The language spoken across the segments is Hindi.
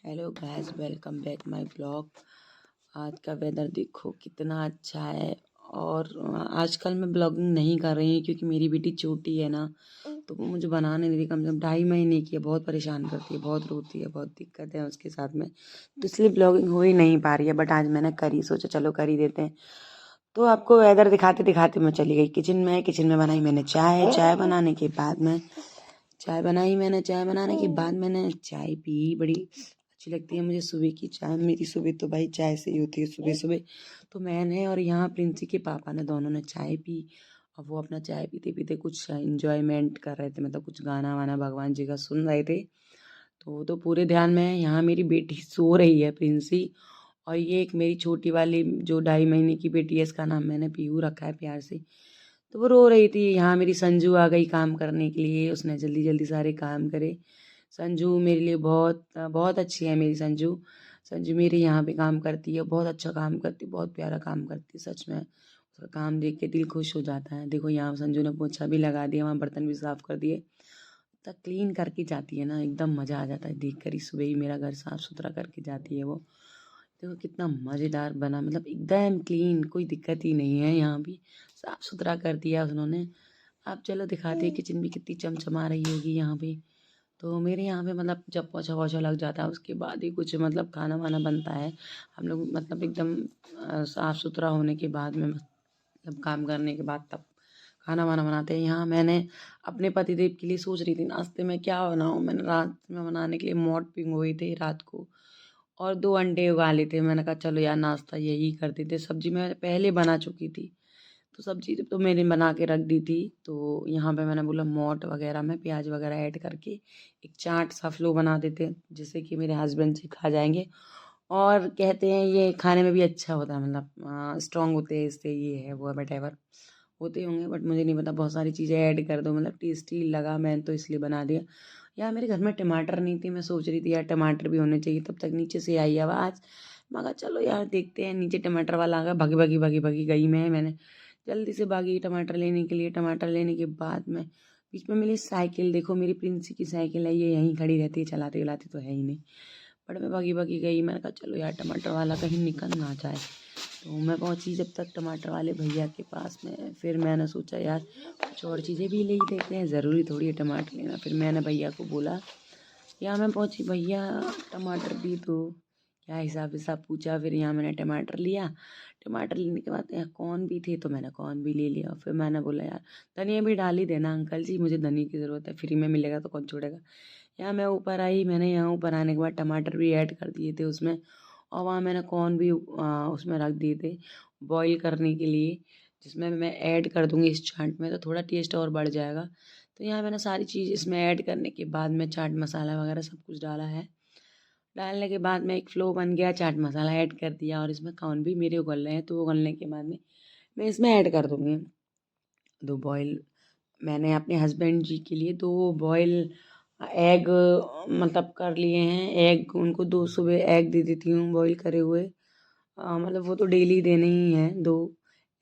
Hello guys, welcome back my blog. आज का वेदर देखो कितना अच्छा है। और आजकल मैं ब्लॉगिंग नहीं कर रही हूँ क्योंकि मेरी बेटी छोटी है ना, तो वो मुझे बनाने नहीं दी। कम से कम 2.5 महीने की है, बहुत परेशान करती है, बहुत रोती है, बहुत दिक्कत है उसके साथ में, तो इसलिए ब्लॉगिंग हो ही नहीं पा रही है। बट आज मैंने करी, सोचा चलो कर ही देते हैं। तो आपको वेदर दिखाते दिखाते मैं चली गई किचन में। बनाई मैंने चाय बनाने के बाद में चाय बनाने के बाद मैंने चाय पी। बड़ी अच्छी लगती है मुझे सुबह की चाय। मेरी सुबह तो भाई चाय से ही होती है सुबह सुबह। तो मैंने और यहाँ प्रिंसी के पापा ने दोनों ने चाय पी। अब वो अपना चाय पीते पीते कुछ इंजॉयमेंट कर रहे थे, मतलब कुछ गाना वाना भगवान जी का सुन रहे थे। तो वो तो पूरे ध्यान में है। यहाँ मेरी बेटी सो रही है, प्रिंसी। और ये एक मेरी छोटी वाली जो 2.5 महीने की बेटी है, इसका नाम मैंने पीहू रखा है प्यार से। तो वो रो रही थी। यहाँ मेरी संजू आ गई काम करने के लिए, उसने जल्दी जल्दी सारे काम करे। संजू मेरे लिए बहुत बहुत अच्छी है। मेरी संजू संजू मेरे यहाँ पे काम करती है, बहुत अच्छा काम करती है, बहुत प्यारा काम करती है। सच में उसका काम देख के दिल खुश हो जाता है। देखो यहाँ संजू ने पोछा भी लगा दिया, वहाँ बर्तन भी साफ कर दिए। तक क्लीन करके जाती है ना, एकदम मज़ा आ जाता है देख कर ही। सुबह ही मेरा घर साफ़ सुथरा करके जाती है वो। देखो कितना मज़ेदार बना, मतलब एकदम क्लीन, कोई दिक्कत ही नहीं है। यहाँ भी साफ़ सुथरा कर दिया उन्होंने। अब चलो दिखाते हैं किचन भी कितनी चमचमा रही होगी यहाँ पे। तो मेरे यहाँ पे मतलब जब पोछा वोछा लग जाता है उसके बाद ही कुछ मतलब खाना वाना बनता है। हम लोग मतलब एकदम साफ़ सुथरा होने के बाद में, मतलब काम करने के बाद तब खाना वाना बनाते हैं। यहाँ मैंने अपने पतिदेव के लिए सोच रही थी नाश्ते में क्या बनाऊँ। मैंने रात में बनाने के लिए मोट भिगोए थे रात को, और 2 अंडे उबाले थे। मैंने कहा चलो यार नाश्ता यही कर देते। सब्जी मैं पहले बना चुकी थी, तो सब्जी तो मैंने बना के रख दी थी। तो यहाँ पे मैंने बोला मोट वगैरह में प्याज वगैरह ऐड करके एक चाट सा फ्लो बना देते, जिससे कि मेरे हस्बैंड जी खा जाएंगे। और कहते हैं ये खाने में भी अच्छा होता है, मतलब स्ट्रॉन्ग होते हैं इससे, ये है वो वटेवर होते होंगे, बट मुझे नहीं पता। बहुत सारी चीज़ें ऐड कर दो, मतलब टेस्टी लगा, मैं तो इसलिए बना दिया। यार मेरे घर में टमाटर नहीं थे, मैं सोच रही थी यार टमाटर भी होने चाहिए। तब तक नीचे से आई आवाज़, मैं कहा चलो यार देखते हैं। नीचे टमाटर वाला आ गया, भागी भागी भागी भागी गई मैंने जल्दी से भागी टमाटर लेने के लिए। टमाटर लेने के बाद में बीच में मिली साइकिल। देखो मेरी प्रिंसी की साइकिल है, ये यहीं खड़ी रहती है, चलाती वलाती तो है ही नहीं। बट मैं भागी भागी गई, मैंने कहा चलो यार टमाटर वाला कहीं निकल ना जाए। तो मैं पहुंची जब तक टमाटर वाले भैया के पास में। फिर मैंने सोचा यार कुछ और चीज़ें भी ले ही लेते हैं, ज़रूरी थोड़ी है टमाटर लेना। फिर मैंने भैया को बोला, यहाँ मैं पहुंची, भैया टमाटर भी तो क्या हिसाब हिसाब पूछा। फिर यहाँ मैंने टमाटर लिया। टमाटर लेने के बाद यहाँ कॉर्न भी थे, तो मैंने कॉर्न भी ले लिया। फिर मैंने बोला यार धनिया भी डाल ही देना अंकल जी, मुझे धनिया की ज़रूरत है, फ्री में मिलेगा तो कौन छोड़ेगा। यहाँ मैं ऊपर आई, मैंने यहाँ ऊपर आने के बाद टमाटर भी ऐड कर दिए थे उसमें। और वहाँ मैंने कॉर्न भी उसमें रख दिए थे बॉईल करने के लिए, जिसमें मैं ऐड कर दूँगी इस चाट में, तो थोड़ा टेस्ट और बढ़ जाएगा। तो यहाँ मैंने सारी चीज़ इसमें ऐड करने के बाद में चाट मसाला वगैरह सब कुछ डाला है। डालने के बाद में एक फ़्लो बन गया, चाट मसाला ऐड कर दिया, और इसमें कॉर्न भी मेरे उगल रहे हैं। तो उगलने के बाद में मैं इसमें ऐड कर दूँगी 2 बॉयल। मैंने अपने हस्बैंड जी के लिए 2 बॉयल एग मतलब कर लिए हैं। एग उनको 2 सुबह एग दे देती हूँ बॉईल करे हुए। मतलब वो तो डेली देने ही हैं 2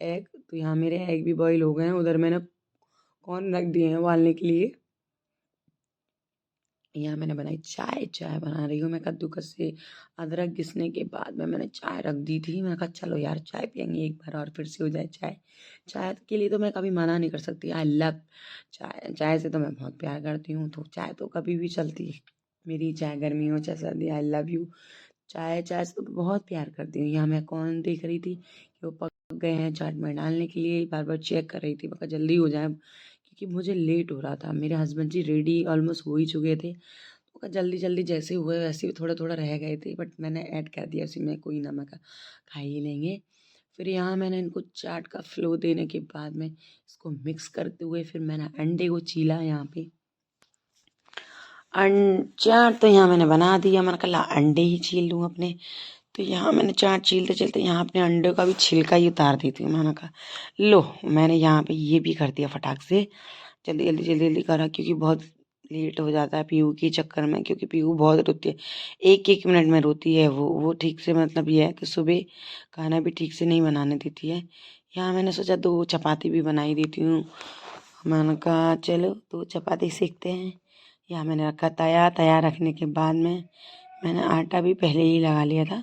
एग। तो यहाँ मेरे एग भी बॉईल हो गए हैं। उधर मैंने कॉर्न रख दिए हैं उबालने के लिए। यहाँ मैंने बनाई चाय। चाय बना रही हूँ मैं कद्दूकस से। अदरक घिसने के बाद में मैंने चाय रख दी थी। मैंने कहा चलो यार चाय पियेंगे एक बार और फिर से हो जाए चाय। चाय के लिए तो मैं कभी मना नहीं कर सकती। आई लव चाय। चाय से तो मैं बहुत प्यार करती हूँ, तो चाय तो कभी भी चलती है मेरी, चाहे गर्मी हो चाहे सर्दी। आई लव यू चाय। चाय से तो बहुत प्यार करती हूँ। यहाँ मैं कौन देख रही थी कि वो पक गए हैं चाट में डालने के लिए, बार बार चेक कर रही थी, मैं कहा जल्दी हो जाए क्योंकि मुझे लेट हो रहा था। मेरे हस्बैंड जी रेडी ऑलमोस्ट हो ही चुके थे, तो जल्दी जल्दी जैसे हुए वैसे भी थोड़ा थोड़ा रह गए थे, बट मैंने ऐड कर दिया उसी में, कोई ना, मैं कहा खा ही लेंगे। फिर यहाँ मैंने इनको चाट का फ्लो देने के बाद में इसको मिक्स करते हुए फिर मैंने अंडे को छीला यहाँ पे। चाट तो यहाँ मैंने बना दिया, मैंने कहा अंडे ही छील लूँ अपने। तो यहाँ मैंने चाट छीलते छीलते यहाँ अपने अंडे का भी छिलका ही उतार दी थी। मैंने कहा लो, मैंने यहाँ पे ये भी कर दिया फटाक से, जल्दी जल्दी जल्दी जल्दी करा, क्योंकि बहुत लेट हो जाता है पीहू के चक्कर में। क्योंकि पीहू बहुत रोती है, एक एक मिनट में रोती है वो ठीक से, मतलब ये है कि सुबह खाना भी ठीक से नहीं बनाने देती है। यहाँ मैंने सोचा 2 चपाती भी बनाई देती हूँ। मैंने कहा चलो 2 चपाती सेकते हैं। यहाँ मैंने रखा तया रखने के बाद में मैंने आटा भी पहले ही लगा लिया था,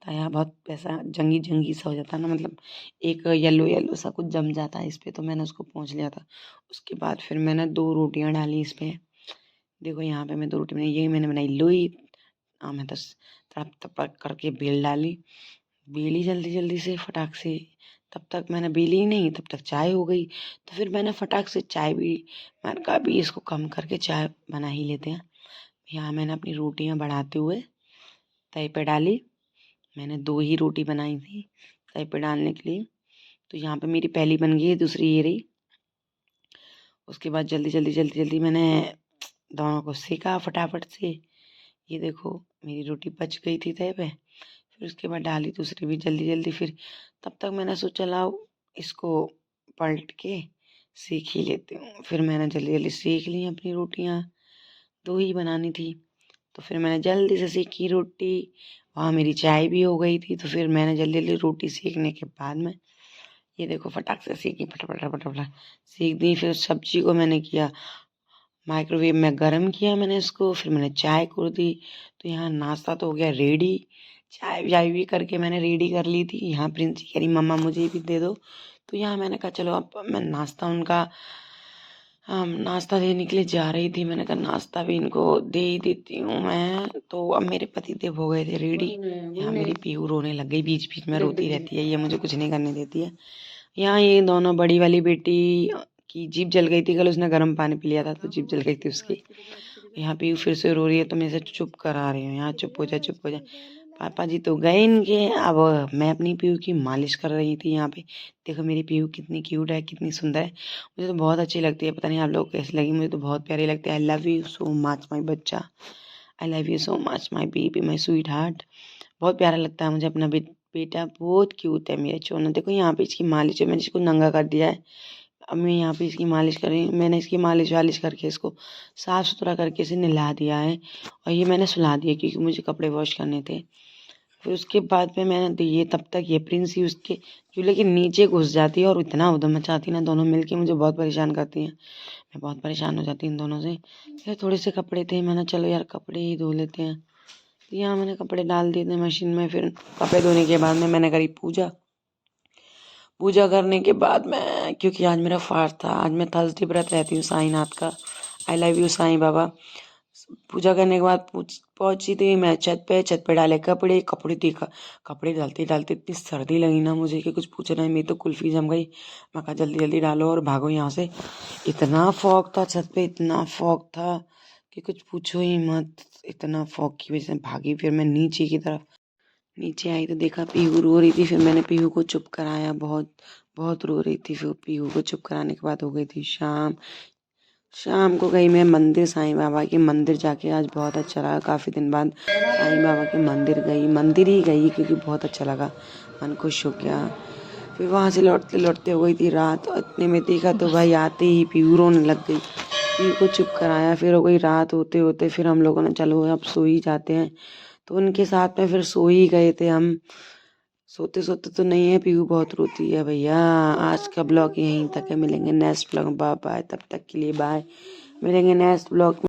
तो यहाँ बहुत ऐसा जंगी जंगी सा हो जाता ना, मतलब एक येलो येलो सा कुछ जम जाता है इस पर, तो मैंने उसको पोंछ लिया था। उसके बाद फिर मैंने 2 रोटियां डाली इस पर। देखो यहाँ पे मैं 2 रोटी बनाई, यही मैंने बनाई लोई। मैं तो तड़प तपक करके बेल डाली, बेली जल्दी जल्दी से फटाक से। तब तक मैंने बेली ही नहीं, तब तक चाय हो गई। तो फिर मैंने फटाक से चाय भी, मैंने कहा भी इसको कम करके चाय बना ही लेते हैं। यहाँ मैंने अपनी रोटियां बढ़ाते हुए तवे पे डाली। मैंने 2 ही रोटी बनाई थी तवे पे डालने के लिए। तो यहाँ पे मेरी पहली बन गई है, दूसरी ये रही। उसके बाद जल्दी जल्दी जल्दी जल्दी मैंने दोनों को सेका फटाफट से। ये देखो मेरी रोटी बच गई थी तवे पे। फिर उसके बाद डाली दूसरी भी जल्दी जल्दी। फिर तब तक मैंने सोचा लाओ इसको पलट के सेक ही लेती हूँ। फिर मैंने जल्दी जल्दी सेक ली अपनी रोटियाँ, 2 ही बनानी थी। तो फिर मैंने जल्दी से सेकी रोटी, वहाँ मेरी चाय भी हो गई थी। तो फिर मैंने जल्दी जल्दी रोटी सेकने के बाद में ये देखो फटाक से सेकी, फटाफट फटाफट सेक दी। फिर सब्जी को मैंने किया माइक्रोवेव में गर्म किया मैंने इसको। फिर मैंने चाय को दी। तो यहाँ नाश्ता तो हो गया रेडी। चाय वाय भी करके मैंने रेडी कर ली थी। यहाँ प्रिंसी कह रही मम्मा मुझे भी दे दो। तो यहाँ मैंने कहा चलो अब मैं नाश्ता उनका नाश्ता देने के लिए जा रही थी। मैंने कहा नाश्ता भी इनको दे ही देती हूँ मैं। तो अब मेरे पतिदेव हो गए थे रेडी। यहाँ मेरी पीहू रोने लग गई, बीच बीच में रोती रहती है, ये मुझे कुछ नहीं करने देती है। यहाँ ये दोनों, बड़ी वाली बेटी की जीभ जल गई थी, कल उसने गर्म पानी पी लिया था तो जीभ जल गई थी उसकी। यहाँ पीहू फिर से रो रही है, तो मैं इसे चुप करा रही हूँ। यहाँ चुप हो जा चुप हो जा। पापा जी तो गए इनके, अब मैं अपनी पीहू की मालिश कर रही थी यहाँ पे। देखो मेरी पीहू कितनी क्यूट है, कितनी सुंदर है। मुझे तो बहुत अच्छी लगती है, पता नहीं आप लोग कैसी लगी, मुझे तो बहुत प्यारी लगती है। I love you so much my बच्चा, I love you so much my baby, my sweetheart. बहुत प्यारा लगता है मुझे अपना बेटा, बहुत क्यूट है मेरा चोना। देखो यहाँ पे इसकी मालिश है, मैंने इसको नंगा कर दिया है। अब मैं यहाँ पे इसकी मालिश कर रही हूँ। मैंने इसकी मालिश वालिश करके इसको साफ़ सुथरा करके इसे नहला दिया है। और ये मैंने सुला दिया क्योंकि मुझे कपड़े वॉश करने थे। फिर उसके बाद में मैंने ये तब तक ये प्रिंसी उसके चूल्हे के नीचे घुस जाती है और इतना उधम मचाती है ना, दोनों मिलके मुझे बहुत परेशान करती हैं। मैं बहुत परेशान हो जाती हूँ इन दोनों से। फिर थोड़े से कपड़े थे, मैंने चलो यार कपड़े ही धो लेते हैं। तो यहाँ मैंने कपड़े डाल दिए थे मशीन में। फिर कपड़े धोने के बाद में मैंने करी पूजा। पूजा करने के बाद में, क्योंकि आज मेरा फास्ट था, आज मैं थर्सडे व्रत रहती हूँ साईंनाथ का। आई लव यू साईं बाबा। पूजा करने के बाद पहुंची थी मैं छत पे डाले कपड़े। कपड़े देखा, कपड़े डालते डालते इतनी सर्दी लगी ना मुझे कि कुछ पूछना नहीं। मेरी तो कुल्फी जम गई। मैं कहा जल्दी जल्दी डालो और भागो यहाँ से। इतना फॉग था छत पे, इतना फॉग था कि कुछ पूछो ही मत। इतना फॉग की वजह से भागी। फिर मैं नीचे की तरफ नीचे आई तो देखा पीहू रो रही थी। फिर मैंने पीहू को चुप कराया, बहुत बहुत रो रही थी। फिर पीहू को चुप कराने के बाद हो गई थी शाम। शाम को गई मैं मंदिर, साईं बाबा के मंदिर जाके आज बहुत अच्छा लगा। काफ़ी दिन बाद साईं बाबा के मंदिर गई, मंदिर ही गई क्योंकि बहुत अच्छा लगा, मन खुश हो गया। फिर वहाँ से लौटते लौटते हो गई थी रात। इतने में देखा तो भाई आते ही पीहू रोने लग गई। पीहू को चुप कराया, फिर हो गई रात। होते होते फिर हम लोगों ने चलो अब सो ही जाते हैं, तो उनके साथ में फिर सो ही गए थे हम। सोते सोते तो नहीं है, पीहू बहुत रोती है भैया। आज का ब्लॉग यहीं तक है, मिलेंगे नेक्स्ट ब्लॉग। बाय बाय, तब तक के लिए बाय। मिलेंगे नेक्स्ट ब्लॉग।